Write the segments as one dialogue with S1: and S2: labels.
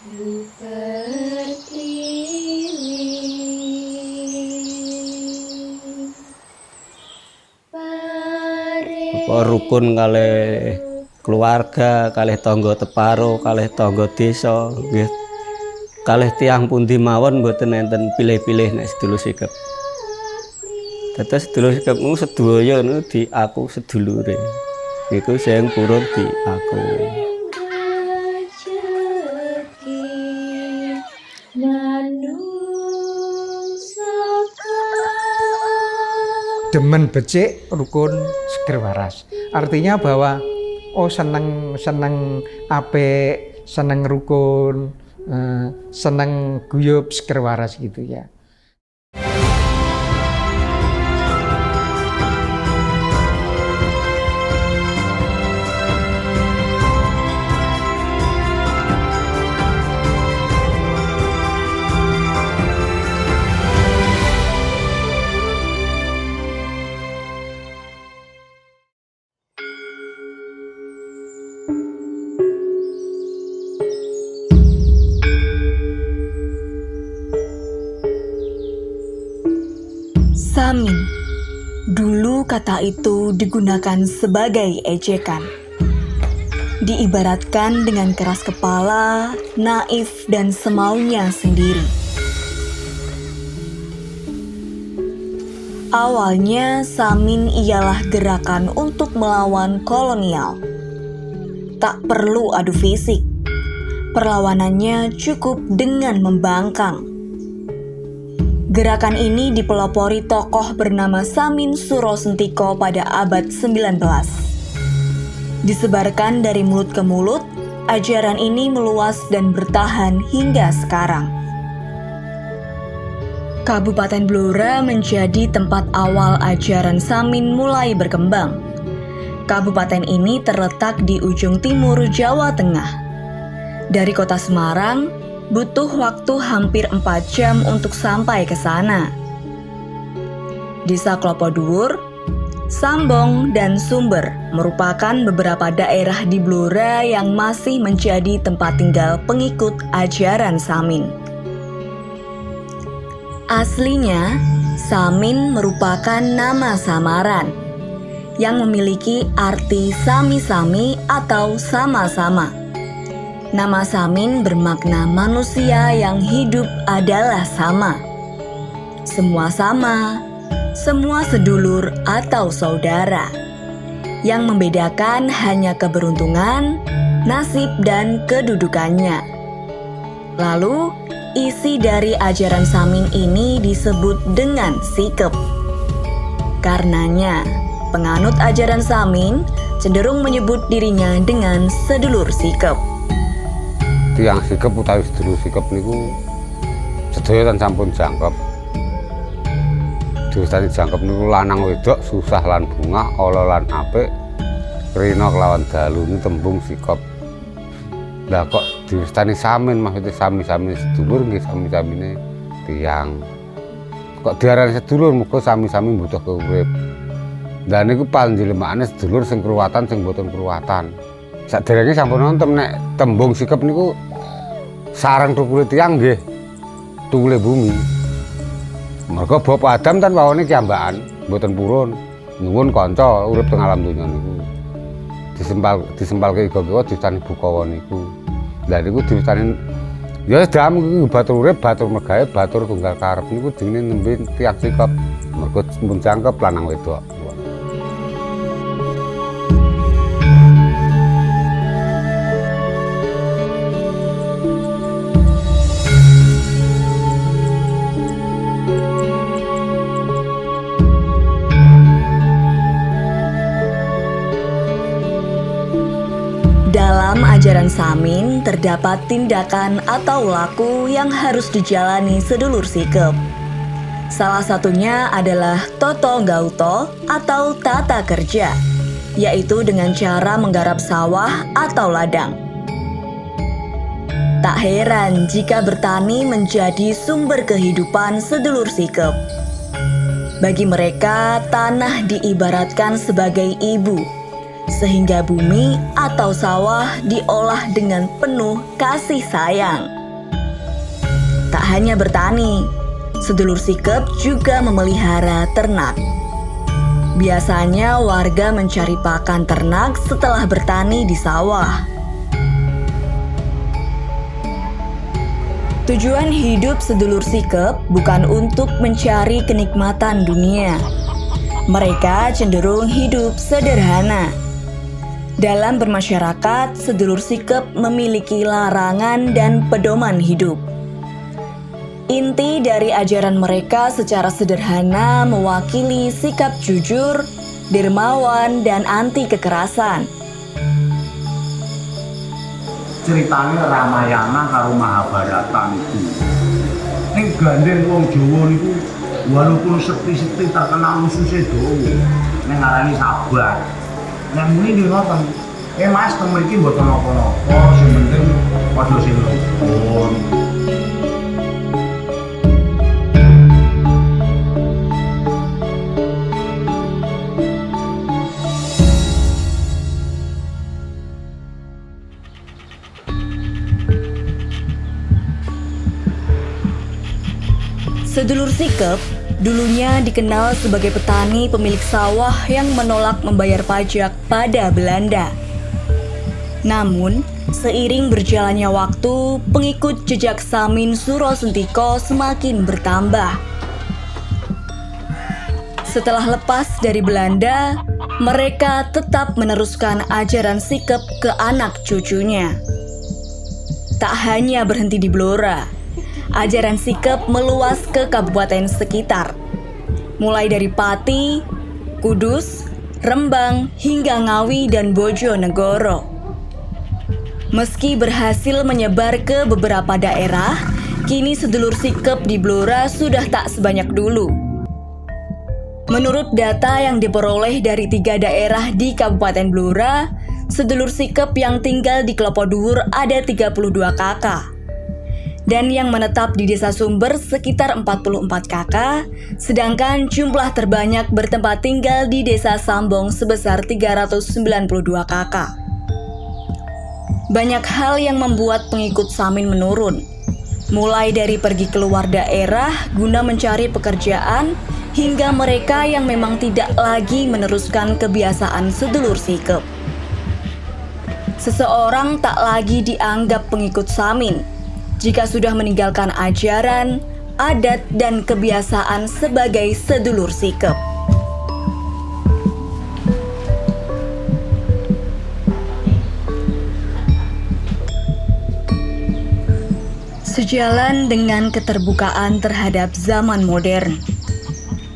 S1: Rukun kalih keluarga, kalih tangga teparo, kalih tangga desa, nggih. Kalih tiyang pundi mawon mboten enten pilih-pilih nek sedulur sikep. Dados sedulur sikep niku sedaya niku diaku sedulure. Iku sing purun diaku.
S2: Demen becik rukun seger waras. Artinya bahwa seneng apik, seneng rukun, seneng guyub seger waras gitu ya.
S3: Samin. Dulu kata itu digunakan sebagai ejekan. Diibaratkan dengan keras kepala, naif dan semaunya sendiri. Awalnya Samin ialah gerakan untuk melawan kolonial. Tak perlu adu fisik. Perlawanannya cukup dengan membangkang. Gerakan ini dipelopori tokoh bernama Samin Surosentiko pada abad 19. Disebarkan dari mulut ke mulut, ajaran ini meluas dan bertahan hingga sekarang. Kabupaten Blora menjadi tempat awal ajaran Samin mulai berkembang. Kabupaten ini terletak di ujung timur Jawa Tengah. Dari kota Semarang, butuh waktu hampir 4 jam untuk sampai ke sana. Desa Klopo Dhuwur, Sambong, dan Sumber merupakan beberapa daerah di Blora yang masih menjadi tempat tinggal pengikut ajaran Samin. Aslinya, Samin merupakan nama samaran yang memiliki arti sami-sami atau sama-sama. Nama Samin bermakna manusia yang hidup adalah sama. Semua sama, semua sedulur atau saudara. Yang membedakan hanya keberuntungan, nasib, dan kedudukannya. Lalu, isi dari ajaran Samin ini disebut dengan sikep. Karenanya, penganut ajaran Samin cenderung menyebut dirinya dengan sedulur sikep.
S4: Tiyang sikep utawi sedulur sikep niku sedaya tan sampun jangkep. Diwastani jangkep niku lanang wedok susah lan bungah, ala lan apik, rina kelawan dalu niku tembung sikep. Lah kok diwastani Samin, maksudnya sami-sami sedulur nggih sami-samine tiyang. Kok diarani sedulur muga sami-sami mbutuh urip. Lah niku panjenengan sedulur sing kruwatan sing mboten kruwatan. Saderenge sampun nonton nek tembung sikep niku sareng tukule tiyang nggih tukule bumi. Mergo bab Adam tan wawone kiambakan mboten purun. Nuwun kanca urip teng alam donya niku. Disempalke iga-iga diwastani bukawa niku. Lah niku diwastani ya dam batur urip, batur megawe, batur tunggal karep niku jenenge nembe tiyang sikep. Mergo mun jangkep lanang wedok.
S3: Dalam ajaran Samin terdapat tindakan atau laku yang harus dijalani sedulur sikep. Salah satunya adalah toto gauto atau tata kerja, yaitu dengan cara menggarap sawah atau ladang. Tak heran jika bertani menjadi sumber kehidupan sedulur sikep. Bagi mereka, tanah diibaratkan sebagai ibu, sehingga bumi atau sawah diolah dengan penuh kasih sayang. Tak hanya bertani, sedulur Sikep juga memelihara ternak. Biasanya warga mencari pakan ternak setelah bertani di sawah. Tujuan hidup sedulur Sikep bukan untuk mencari kenikmatan dunia. Mereka cenderung hidup sederhana. Dalam bermasyarakat, sedulur Sikep memiliki larangan dan pedoman hidup. Inti dari ajaran mereka secara sederhana mewakili sikap jujur, dermawan, dan anti kekerasan.
S5: Ceritanya Ramayana karo Mahabharata itu. Ning gandeng wong Jawa niku walaupun sepi-sepi terkenal musuhe dawa. Ning ngarani sabar. Nek muni nggih ngoten. Mas teng mriki mboten napa-napa, sing penting padha sing rukun.
S3: Sedulur Sikep dulunya dikenal sebagai petani pemilik sawah yang menolak membayar pajak pada Belanda. Namun, seiring berjalannya waktu, pengikut jejak Samin Suro Sentiko semakin bertambah. Setelah lepas dari Belanda, mereka tetap meneruskan ajaran Sikep ke anak cucunya. Tak hanya berhenti di Blora, ajaran Sikep meluas ke kabupaten sekitar, mulai dari Pati, Kudus, Rembang, hingga Ngawi dan Bojonegoro. Meski berhasil menyebar ke beberapa daerah, kini sedulur Sikep di Blora sudah tak sebanyak dulu. Menurut data yang diperoleh dari 3 daerah di Kabupaten Blora, sedulur Sikep yang tinggal di Klopo Dhuwur ada 32 kakak. Dan yang menetap di Desa Sumber sekitar 44 kakak, sedangkan jumlah terbanyak bertempat tinggal di Desa Sambong sebesar 392 kakak. Banyak hal yang membuat pengikut Samin menurun, mulai dari pergi keluar daerah guna mencari pekerjaan, hingga mereka yang memang tidak lagi meneruskan kebiasaan sedulur Sikep. Seseorang tak lagi dianggap pengikut Samin jika sudah meninggalkan ajaran, adat, dan kebiasaan sebagai sedulur Sikep. Sejalan dengan keterbukaan terhadap zaman modern,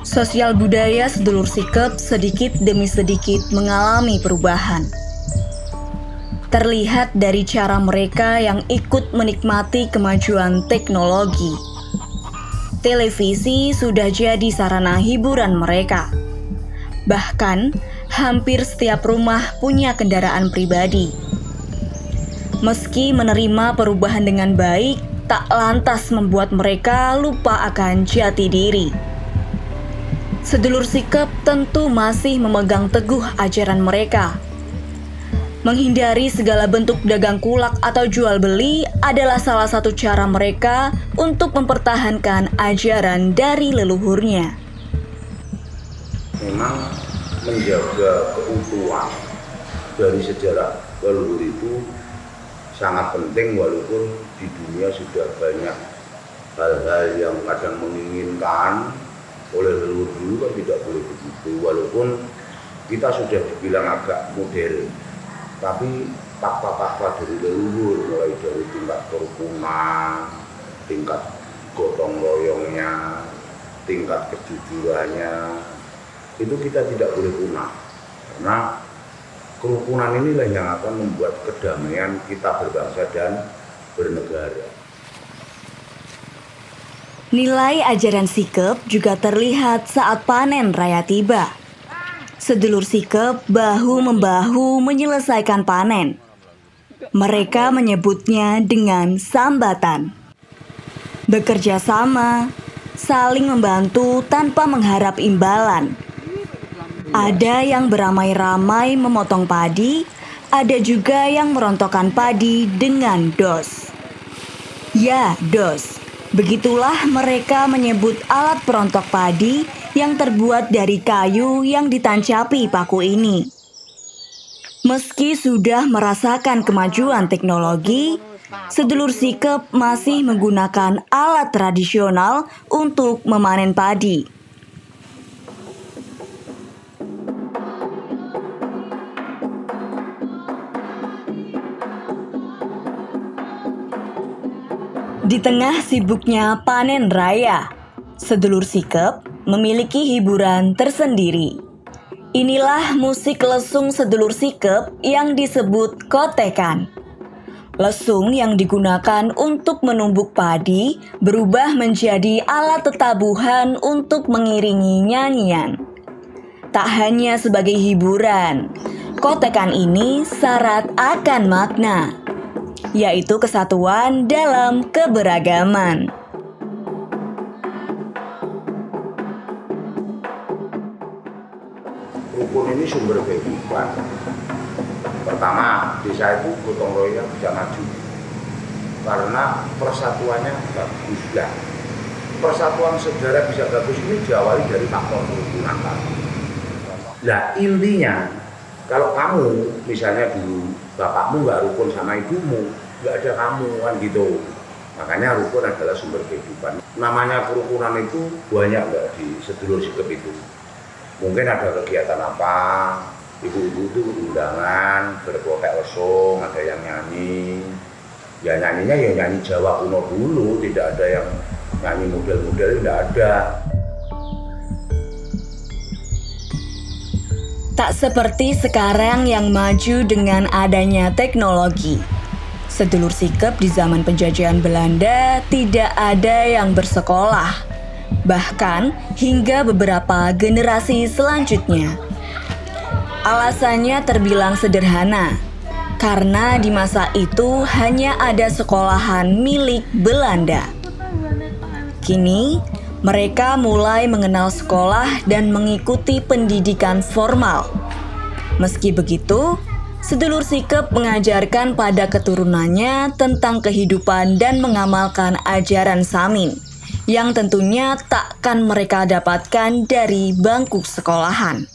S3: sosial budaya sedulur Sikep sedikit demi sedikit mengalami perubahan. Terlihat dari cara mereka yang ikut menikmati kemajuan teknologi. Televisi sudah jadi sarana hiburan mereka. Bahkan, hampir setiap rumah punya kendaraan pribadi. Meski menerima perubahan dengan baik, tak lantas membuat mereka lupa akan jati diri. Sedulur Sikep tentu masih memegang teguh ajaran mereka. Menghindari segala bentuk dagang kulak atau jual beli adalah salah satu cara mereka untuk mempertahankan ajaran dari leluhurnya.
S5: Memang menjaga keutuhan dari sejarah leluhur itu sangat penting, walaupun di dunia sudah banyak hal-hal yang kadang menginginkan oleh leluhur dulu kan tidak boleh begitu. Walaupun kita sudah dibilang agak modern, tapi fakta-fakta dari leluhur, mulai dari tingkat kerukunan, tingkat gotong royongnya, tingkat kejujurannya, itu kita tidak boleh punah. Karena kerukunan inilah yang akan membuat kedamaian kita berbangsa dan bernegara.
S3: Nilai ajaran Sikep juga terlihat saat panen raya tiba. Sedulur Sikep bahu-membahu menyelesaikan panen. Mereka menyebutnya dengan sambatan. Bekerja sama, saling membantu tanpa mengharap imbalan. Ada yang beramai-ramai memotong padi, ada juga yang merontokkan padi dengan dos. Ya, dos. Begitulah mereka menyebut alat perontok padi yang terbuat dari kayu yang ditancapi paku ini. Meski sudah merasakan kemajuan teknologi, sedulur Sikep masih menggunakan alat tradisional untuk memanen padi. Di tengah sibuknya panen raya, sedulur Sikep memiliki hiburan tersendiri. Inilah musik lesung sedulur Sikep yang disebut kotekan. Lesung yang digunakan untuk menumbuk padi berubah menjadi alat tetabuhan untuk mengiringi nyanyian. Tak hanya sebagai hiburan, kotekan ini syarat akan makna, yaitu kesatuan dalam keberagaman.
S5: Rukun ini sumber kehidupan. Pertama, desa itu gotong royong bisa maju karena persatuannya bagus ya. Persatuan saudara bisa bagus ini diawali dari faktor kerukunan tadi. Nah intinya, kalau kamu misalnya dulu bapakmu nggak rukun sama ibumu, nggak ada kamu kan gitu. Makanya rukun adalah sumber kehidupan. Namanya kerukunan itu banyak nggak di sedulur Sikep itu. Mungkin ada kegiatan apa, ibu-ibu itu undangan, berkotek lesung, ada yang nyanyi. Ya nyanyinya ya nyanyi Jawa kuno dulu, tidak ada yang nyanyi model-model, tidak ada.
S3: Tak seperti sekarang yang maju dengan adanya teknologi. Sedulur Sikep di zaman penjajahan Belanda tidak ada yang bersekolah. Bahkan hingga beberapa generasi selanjutnya. Alasannya terbilang sederhana, karena di masa itu hanya ada sekolahan milik Belanda. Kini, mereka mulai mengenal sekolah dan mengikuti pendidikan formal. Meski begitu, sedulur Sikep mengajarkan pada keturunannya tentang kehidupan dan mengamalkan ajaran Samin, yang tentunya takkan mereka dapatkan dari bangku sekolahan.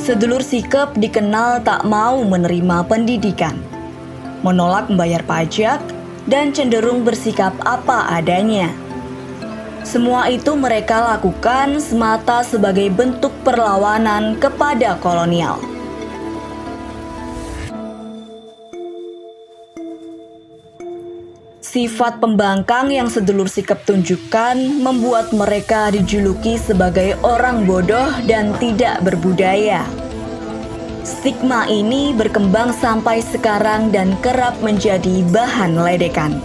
S3: Sedulur Sikep dikenal tak mau menerima pendidikan, menolak membayar pajak, dan cenderung bersikap apa adanya. Semua itu mereka lakukan semata sebagai bentuk perlawanan kepada kolonial. Sifat pembangkang yang sedulur Sikep tunjukkan membuat mereka dijuluki sebagai orang bodoh dan tidak berbudaya. Stigma ini berkembang sampai sekarang dan kerap menjadi bahan ledekan.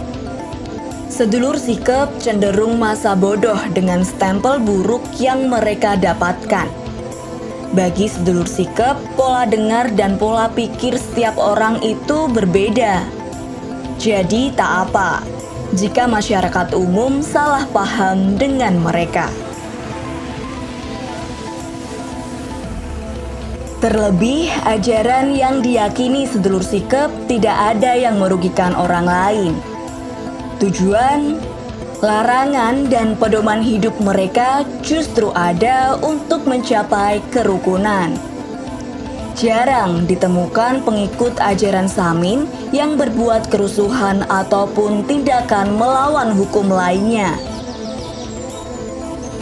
S3: Sedulur Sikep cenderung masa bodoh dengan stempel buruk yang mereka dapatkan. Bagi sedulur Sikep, pola dengar dan pola pikir setiap orang itu berbeda. Jadi tak apa jika masyarakat umum salah paham dengan mereka. Terlebih, ajaran yang diyakini sedulur Sikep tidak ada yang merugikan orang lain. Tujuan, larangan, dan pedoman hidup mereka justru ada untuk mencapai kerukunan. Jarang ditemukan pengikut ajaran Samin yang berbuat kerusuhan ataupun tindakan melawan hukum lainnya.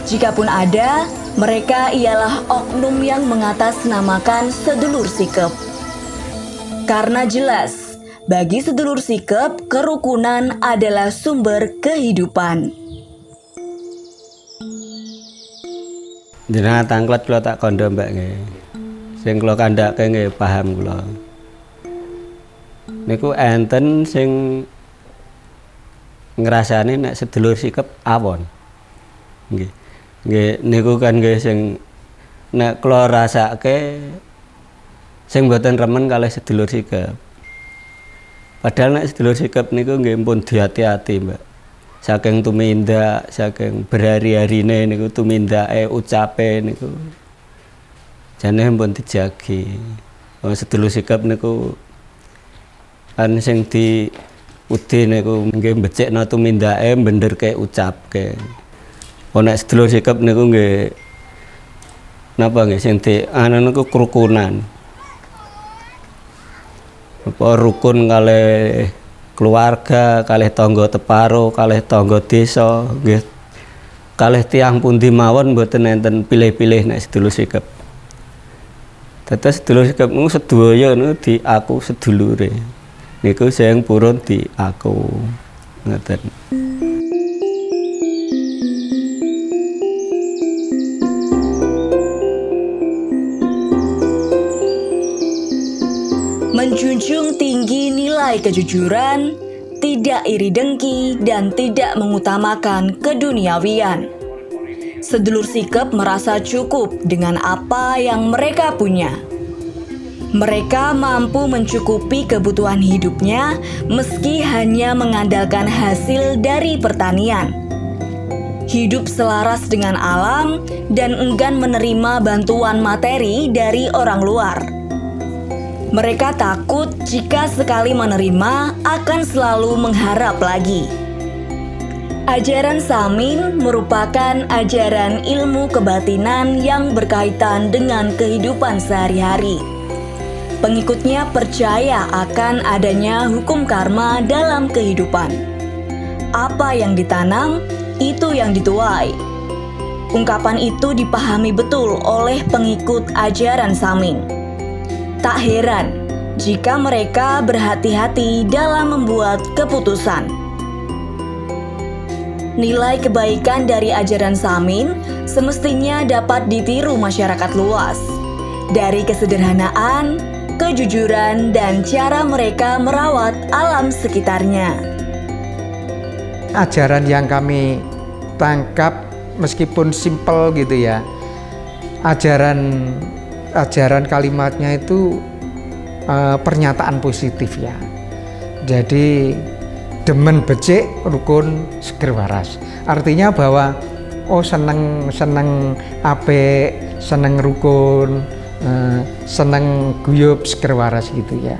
S3: Jikapun ada, mereka ialah oknum yang mengatasnamakan sedulur Sikep. Karena jelas, bagi sedulur Sikep, kerukunan adalah sumber kehidupan.
S1: Jenengan tangklet kula tak kandha mbak nggih. Sing kula kandhake nggih paham kula. Niku enten sing ngrasani nek sedulur sikep awon. Nggih. Nggih niku kan nggih sing nek kula rasake sing mboten remen kalih sedulur sikep. Padahal nek sedulur sikep niku nggih pun diati-ati, Mbak. Saking tumindak, saking berhari-harine niku tumindake, ucape niku jane pun dijagi. Sedulur sikep niku kan sing diudi niku nggih becikna tumindake, benderke ucapke. Nek sedulur sikep niku nggih napa nggih sing anu niku kerukunan. Apa rukun kalih keluarga, kalih tangga teparo, kalih tangga desa, nggih. Kalih tiyang pundi mawon mboten enten pilih-pilih nek sedulur sikep. Dados sedulur sikep niku sedaya niku diaku sedulure. Niku sing purun diaku. Ngoten.
S3: Menjunjung tinggi nilai kejujuran, tidak iri dengki, dan tidak mengutamakan keduniawian. Sedulur sikep merasa cukup dengan apa yang mereka punya. Mereka mampu mencukupi kebutuhan hidupnya meski hanya mengandalkan hasil dari pertanian. Hidup selaras dengan alam dan enggan menerima bantuan materi dari orang luar. Mereka takut jika sekali menerima akan selalu mengharap lagi. Ajaran Samin merupakan ajaran ilmu kebatinan yang berkaitan dengan kehidupan sehari-hari. Pengikutnya percaya akan adanya hukum karma dalam kehidupan. Apa yang ditanam, itu yang dituai. Ungkapan itu dipahami betul oleh pengikut ajaran Samin. Tak heran jika mereka berhati-hati dalam membuat keputusan. Nilai kebaikan dari ajaran Samin semestinya dapat ditiru masyarakat luas. Dari kesederhanaan, kejujuran, dan cara mereka merawat alam sekitarnya.
S2: Ajaran yang kami tangkap meskipun simpel gitu ya, ajaran kalimatnya itu pernyataan positif ya. Jadi demen becik rukun seger waras. Artinya bahwa seneng apik, seneng rukun, seneng guyub seger waras gitu ya.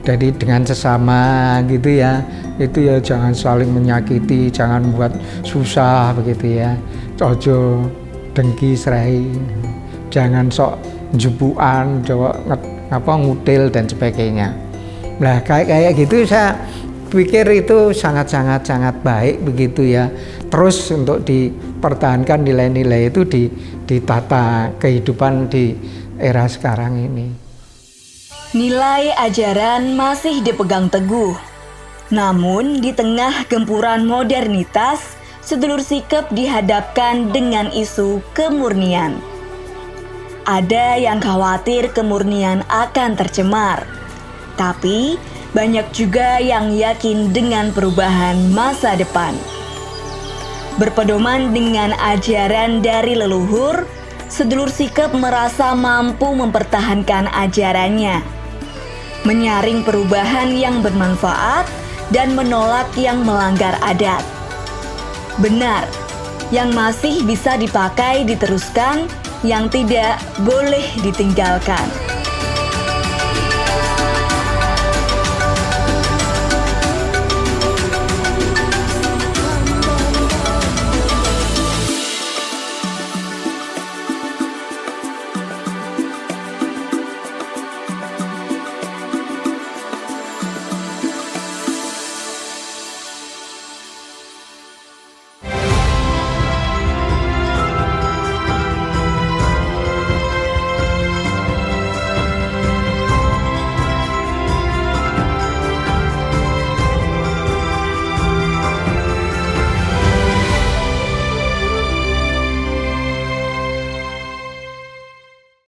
S2: Jadi dengan sesama gitu ya, itu ya jangan saling menyakiti, jangan buat susah begitu ya. Ojo dengki serai, jangan sok jubuan, ngutil dan sebagainya. Nah kayak gitu saya pikir itu sangat baik begitu ya. Terus untuk dipertahankan nilai-nilai itu di tata kehidupan di era sekarang ini.
S3: Nilai ajaran masih dipegang teguh. Namun di tengah gempuran modernitas, sedulur sikep dihadapkan dengan isu kemurnian. Ada yang khawatir kemurnian akan tercemar, tapi banyak juga yang yakin dengan perubahan masa depan. Berpedoman dengan ajaran dari leluhur, sedulur sikep merasa mampu mempertahankan ajarannya, menyaring perubahan yang bermanfaat dan menolak yang melanggar adat. Benar, yang masih bisa dipakai diteruskan, yang tidak boleh ditinggalkan.